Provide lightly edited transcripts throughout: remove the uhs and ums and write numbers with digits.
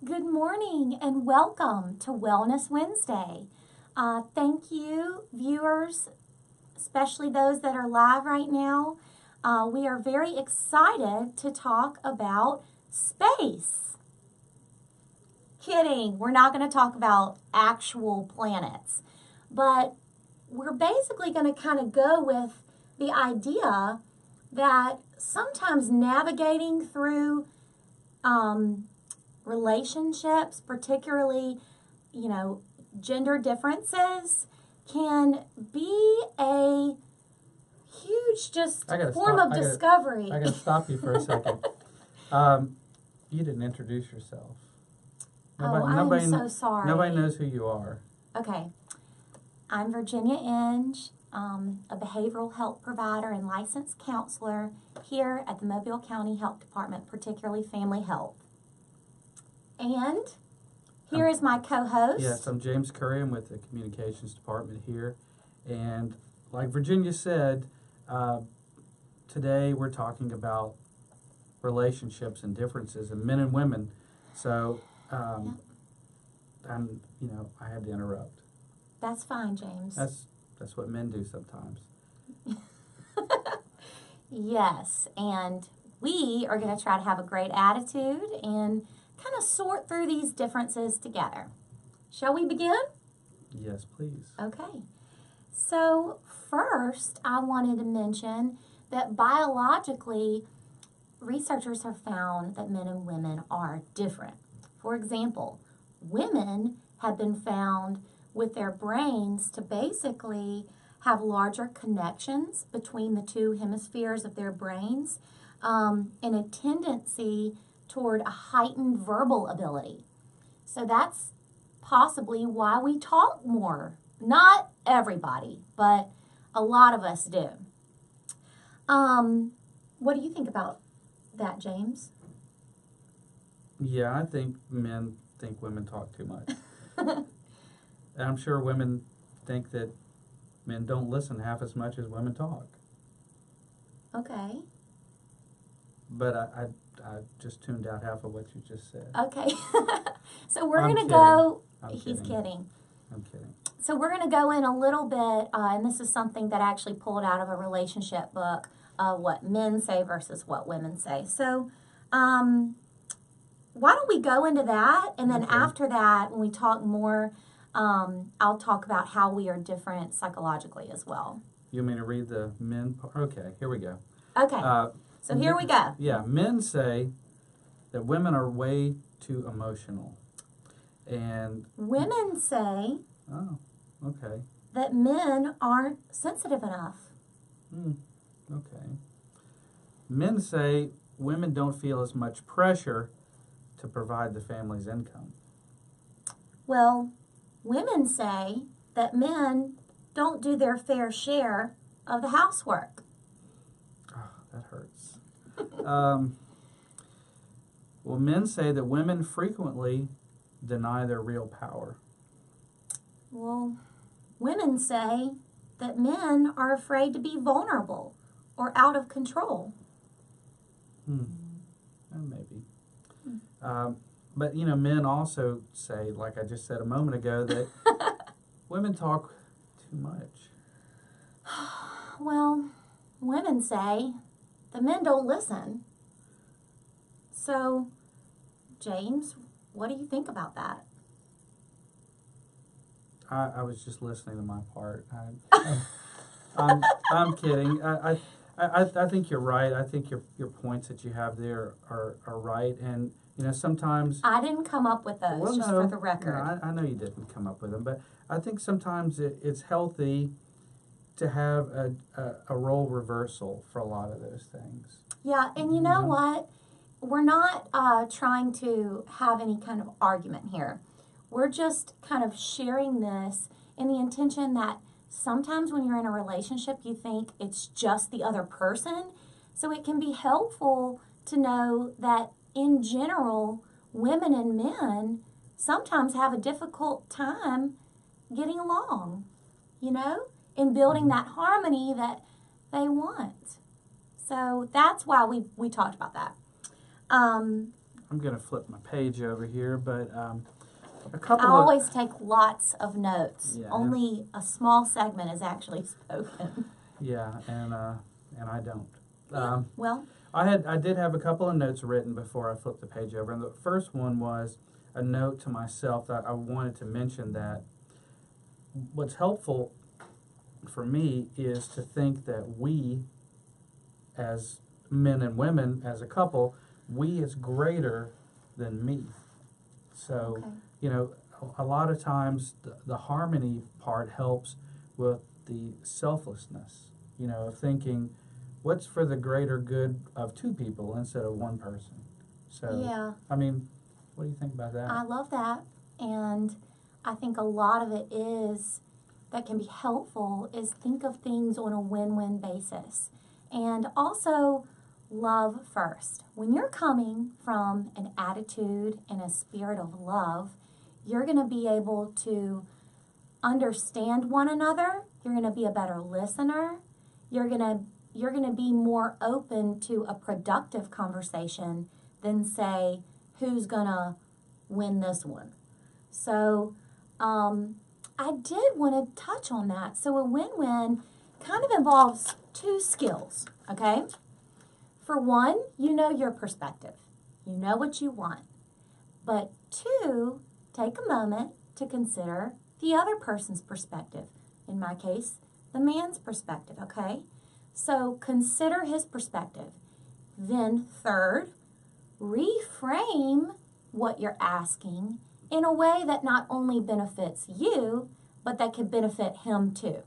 Good morning and welcome to Wellness Wednesday. Thank you, viewers, especially those that are live right now. We are very excited to talk about space. Kidding, we're not going to talk about actual planets, but we're basically going to kind of go with the idea that sometimes navigating through relationships, particularly, gender differences, can be a huge form of discovery. I gotta stop you for a second. You didn't introduce yourself. I'm so sorry. Nobody knows who you are. Okay. I'm Virginia Inge, a behavioral health provider and licensed counselor here at the Mobile County Health Department, particularly Family Health. And here is my co-host. Yes, I'm James Curry. I'm with the communications department here. And like Virginia said, today we're talking about relationships and differences in men and women. So, I had to interrupt. That's fine, James. That's what men do sometimes. Yes, and we are going to try to have a great attitude and kind of sort through these differences together. Shall we begin? Yes, please. Okay. So first, I wanted to mention that biologically, researchers have found that men and women are different. For example, women have been found with their brains to basically have larger connections between the two hemispheres of their brains and a tendency toward a heightened verbal ability. So that's possibly why we talk more. Not everybody, but a lot of us do. What do you think about that, James? Yeah, I think men think women talk too much. And I'm sure women think that men don't listen half as much as women talk. Okay. But I just tuned out half of what you just said. Okay. So we're I'm going to go. I'm He's kidding. I'm kidding. So we're going to go in a little bit, and this is something that I actually pulled out of a relationship book, what men say versus what women say. So why don't we go into that, and then after that, when we talk more, I'll talk about how we are different psychologically as well. You want me to read the men part? Okay, here we go. Okay, so here we go. Yeah, men say that women are way too emotional. And women say that men aren't sensitive enough. Okay. Men say women don't feel as much pressure to provide the family's income. Well, women say that men don't do their fair share of the housework. Oh, that hurts. Well, men say that women frequently deny their real power. Well, women say that men are afraid to be vulnerable or out of control. Maybe. But, men also say, like I just said a moment ago, that women talk too much. Well, women say the men don't listen. So, James, what do you think about that? I was just listening to my part. I'm kidding. I think you're right. I think your points that you have there are right. And, sometimes... I didn't come up with those, for the record. No, I know you didn't come up with them. But I think sometimes it's healthy to have a role reversal for a lot of those things. Yeah, and you know what? We're not trying to have any kind of argument here. We're just kind of sharing this in the intention that sometimes when you're in a relationship, you think it's just the other person. So it can be helpful to know that in general, women and men sometimes have a difficult time getting along, and building that harmony that they want. So that's why we talked about that. I'm going to flip my page over here, but a I couple of... always take lots of notes. Yeah. Only a small segment is actually spoken. Yeah, and I don't. Well, I did have a couple of notes written before I flipped the page over, and the first one was a note to myself that I wanted to mention that what's helpful for me is to think that we, as men and women, as a couple, we is greater than me. So, okay. you know, a lot of times the harmony part helps with the selflessness, you know, of thinking what's for the greater good of two people instead of one person. So, Yeah. I mean, what do you think about that? I love that. And I think a lot of it is that can be helpful is think of things on a win-win basis. And also love first. When you're coming from an attitude and a spirit of love, you're going to be able to understand one another. You're going to be a better listener. You're going to be more open to a productive conversation than say, who's going to win this one. So I did want to touch on that. So a win-win kind of involves two skills, okay? For one, you know your perspective. You know what you want. But two, take a moment to consider the other person's perspective. In my case, the man's perspective, okay? So consider his perspective. Then third, reframe what you're asking in a way that not only benefits you, but that could benefit him too.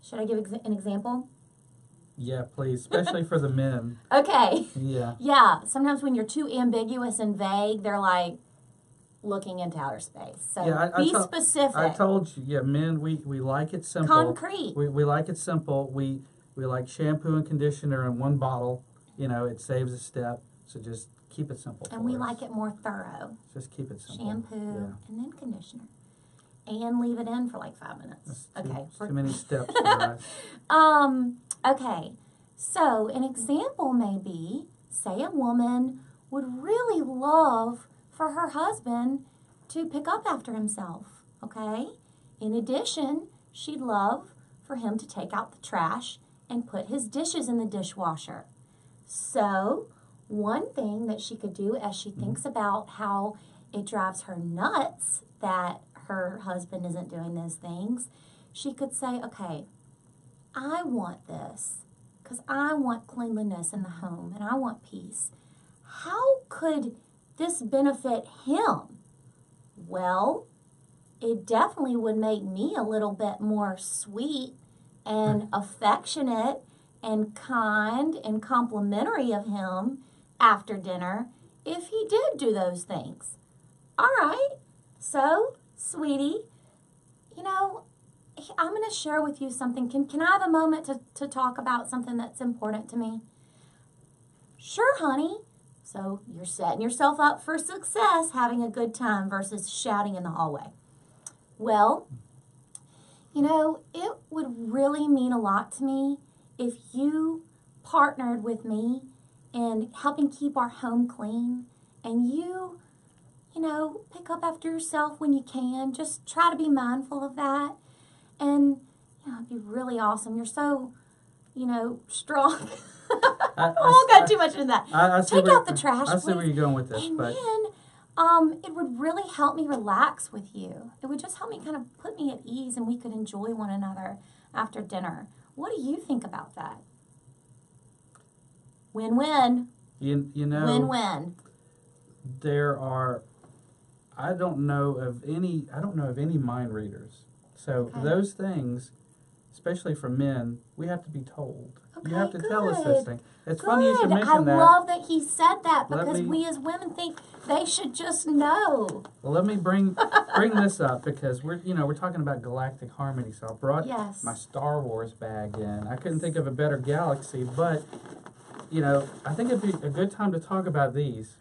Should I give an example? Yeah, please, especially for the men. Okay. Yeah. Yeah, sometimes when you're too ambiguous and vague, they're like looking into outer space. So Yeah, be specific. I told you, yeah, men, we like it simple. Concrete. We like it simple. We like shampoo and conditioner in one bottle. You know, it saves a step. So just keep it simple. And we like it more thorough. Just keep it simple. Shampoo Yeah. and then conditioner. And leave it in for like 5 minutes. That's Okay. too many steps for us. Okay. So an example may be, say a woman would really love for her husband to pick up after himself. Okay? In addition, she'd love for him to take out the trash and put his dishes in the dishwasher. So one thing that she could do as she thinks about how it drives her nuts that her husband isn't doing those things, she could say, okay, I want this because I want cleanliness in the home and I want peace. How could this benefit him? Well, it definitely would make me a little bit more sweet and affectionate and kind and complimentary of him after dinner if he did do those things. All right, so, sweetie, you know, I'm going to share with you something. Can I have a moment to talk about something that's important to me? Sure, honey. So you're setting yourself up for success, having a good time versus shouting in the hallway. Well, you know, it would really mean a lot to me if you partnered with me in helping keep our home clean and you know, pick up after yourself when you can. Just try to be mindful of that. And, you know, it'd be really awesome. You're so, you know, strong. I won't go too much into that. Take out the trash, I see where you're going with this. And but then it would really help me relax with you. It would just help me kind of put me at ease and we could enjoy one another after dinner. What do you think about that? Win-win. you know, Win-win. there are... I don't know of any mind readers. So Okay. those things, especially for men, we have to be told. Okay, You have to tell us this good. thing. It's funny you should Good. mention that. I love that he said that Let because me- we as women think they should just know. Well, let me bring this up because we're talking about galactic harmony. So I brought Yes. my Star Wars bag in. I couldn't think of a better galaxy, but you know, I think it'd be a good time to talk about these.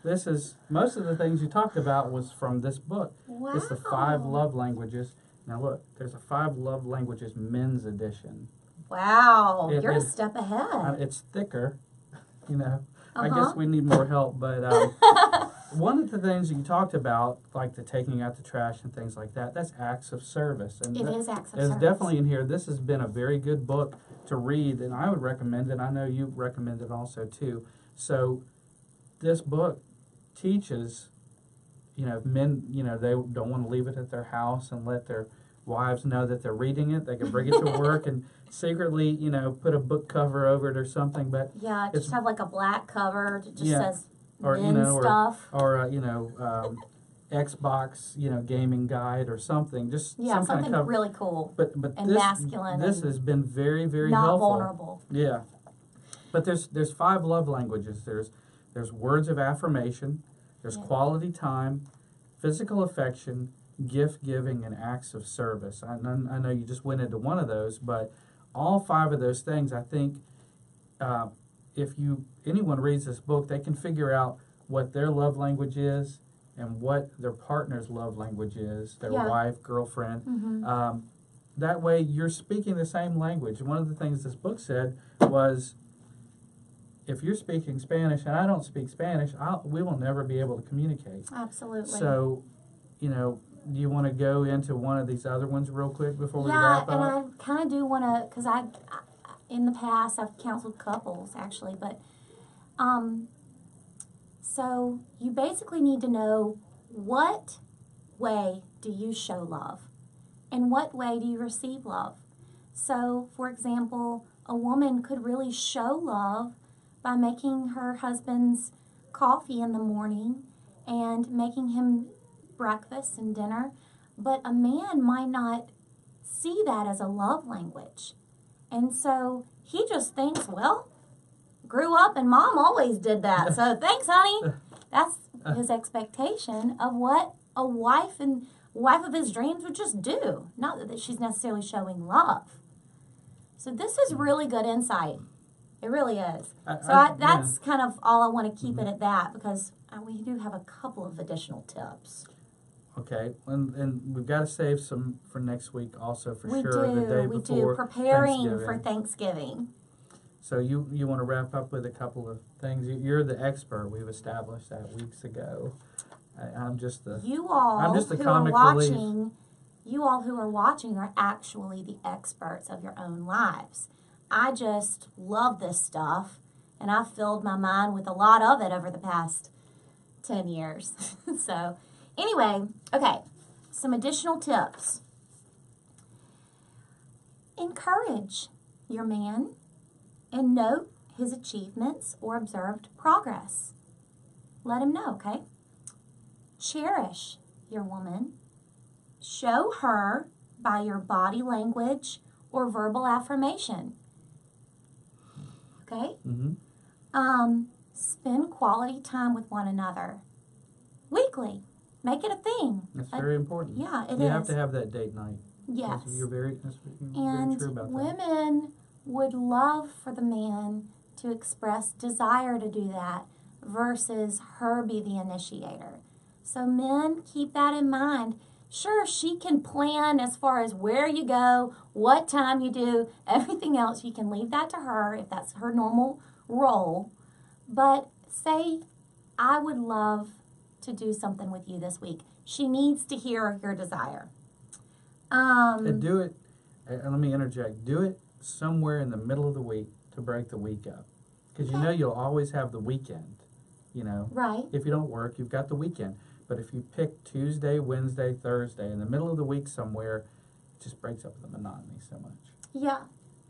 This is most of the things you talked about was from this book. Wow. It's the 5 love languages. Now look, there's a 5 love languages men's edition. Wow. It- You're a it- step ahead. It's thicker, you know. I Uh-huh. guess we need more help, but one of the things that you talked about, like the taking out the trash and things like that, that's acts of service. And It is acts of it's service. definitely in here. This has been a very good book to read, and I would recommend it. I know you recommend it also too. So this book teaches, men, they don't want to leave it at their house and let their wives know that they're reading it. They can bring it to work and secretly, put a book cover over it or something. But Yeah, just have like a black cover that just Yeah. says or men stuff. Xbox, gaming guide or something. Just Yeah, some something kind of cover. really cool But and masculine This and has been very, very not helpful. vulnerable. Yeah, but there's 5 love languages. There's words of affirmation. There's Yeah. quality time, physical affection, gift giving, and acts of service. I know you just went into one of those, but all 5 of those things, I think, if anyone reads this book, they can figure out what their love language is and what their partner's love language is, their Yeah. wife, girlfriend. Mm-hmm. That way, you're speaking the same language. One of the things this book said was, if you're speaking Spanish and I don't speak Spanish, we will never be able to communicate. Absolutely. So, do you want to go into one of these other ones real quick before we Yeah, wrap and up? I kind of do want to, because in the past, I've counseled couples, actually, but, so you basically need to know what way do you show love and what way do you receive love. So, for example, a woman could really show love by making her husband's coffee in the morning and making him breakfast and dinner, but a man might not see that as a love language. And so he just thinks, well, grew up and mom always did that, so thanks, honey. That's his expectation of what a wife of his dreams would just do. Not that she's necessarily showing love. So this is really good insight. It really is. That's kind of all I want to keep it at that, because we do have a couple of additional tips. Okay, and we've got to save some for next week also for We sure. The day we before do. Preparing Thanksgiving. for Thanksgiving. So you want to wrap up with a couple of things. You're the expert. We've established that weeks ago. I'm just the You all I'm just the who comic are relief. watching, you all who are watching are actually the experts of your own lives. I just love this stuff, and I've filled my mind with a lot of it over the past 10 years. So, anyway, okay, some additional tips. Encourage your man and note his achievements or observed progress. Let him know, okay? Cherish your woman. Show her by your body language or verbal affirmation. Okay? Mm-hmm. Spend quality time with one another. Weekly. Make it a thing. That's very important. Yeah, it is. You have to have that date night. Yes. You're very very And true about that. women would love for the man to express desire to do that versus her be the initiator. So men, keep that in mind. Sure, she can plan as far as where you go, what time you do, everything else. You can leave that to her if that's her normal role. But say, I would love to do something with you this week. She needs to hear your desire. And do it, and let me interject, do it somewhere in the middle of the week to break the week up. Because you know you'll always have the weekend, Right. If you don't work, you've got the weekend. But if you pick Tuesday, Wednesday, Thursday, in the middle of the week somewhere, it just breaks up the monotony so much. Yeah,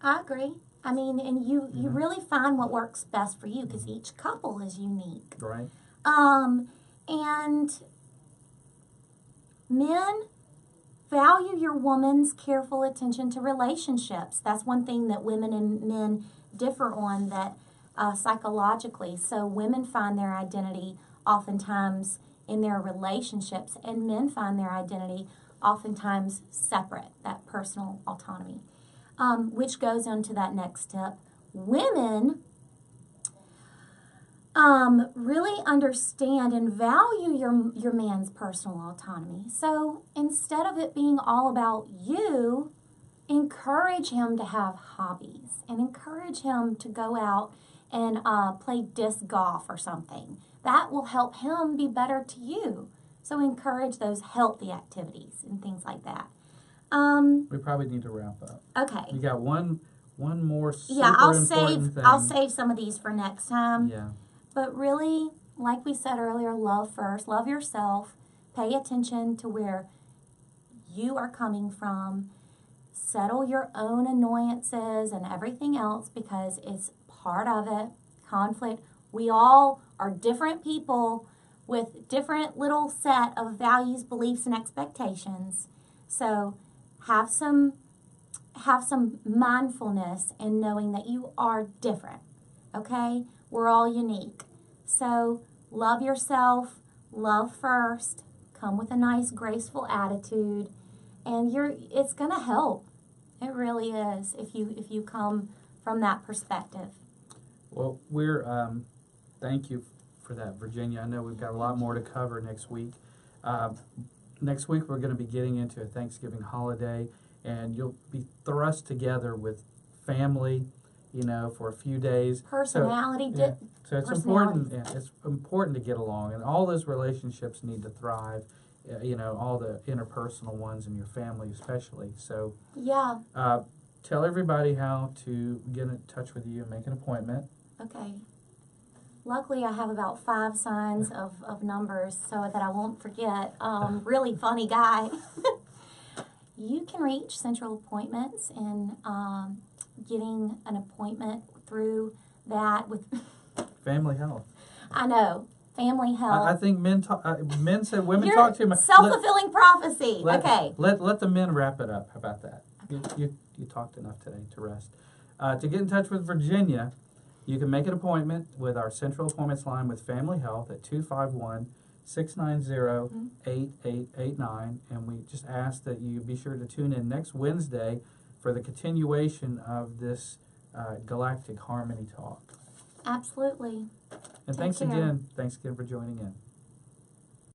I agree. I mean, and you Mm-hmm. really find what works best for you because each couple is unique. Right? And men, value your woman's careful attention to relationships. That's one thing that women and men differ on, that psychologically. So women find their identity oftentimes in their relationships, and men find their identity oftentimes separate, that personal autonomy, which goes into that next step. Women really understand and value your man's personal autonomy. So instead of it being all about you, encourage him to have hobbies and encourage him to go out and play disc golf or something. That will help him be better to you. So encourage those healthy activities and things like that. We probably need to wrap up. Okay. You got one more super Yeah, important thing. I'll save some of these for next time. Yeah. But really, like we said earlier, love first. Love yourself. Pay attention to where you are coming from. Settle your own annoyances and everything else because it's part of it. Conflict. We all are different people with different little set of values, beliefs, and expectations. So have some mindfulness in knowing that you are different. Okay? We're all unique. So love yourself, love first, come with a nice, graceful attitude, and it's gonna help. It really is if you come from that perspective. Well, thank you for that, Virginia. I know we've got a lot more to cover next week. Next week we're going to be getting into a Thanksgiving holiday, and you'll be thrust together with family, for a few days. Personality. So it's important. Yeah, it's important to get along, and all those relationships need to thrive. All the interpersonal ones in your family, especially. So yeah. Tell everybody how to get in touch with you and make an appointment. Okay. Luckily, I have about 5 signs of numbers so that I won't forget. Really funny guy. You can reach Central Appointments and getting an appointment through that with Family Health. I know. Family Health. I think men said women talk too much. Self-fulfilling prophecy. Okay. Let the men wrap it up. How about that? Okay. You talked enough today to rest. To get in touch with Virginia, you can make an appointment with our Central Appointments line with Family Health at 251-690-8889. And we just ask that you be sure to tune in next Wednesday for the continuation of this Galactic Harmony Talk. Absolutely. And thanks again for joining in.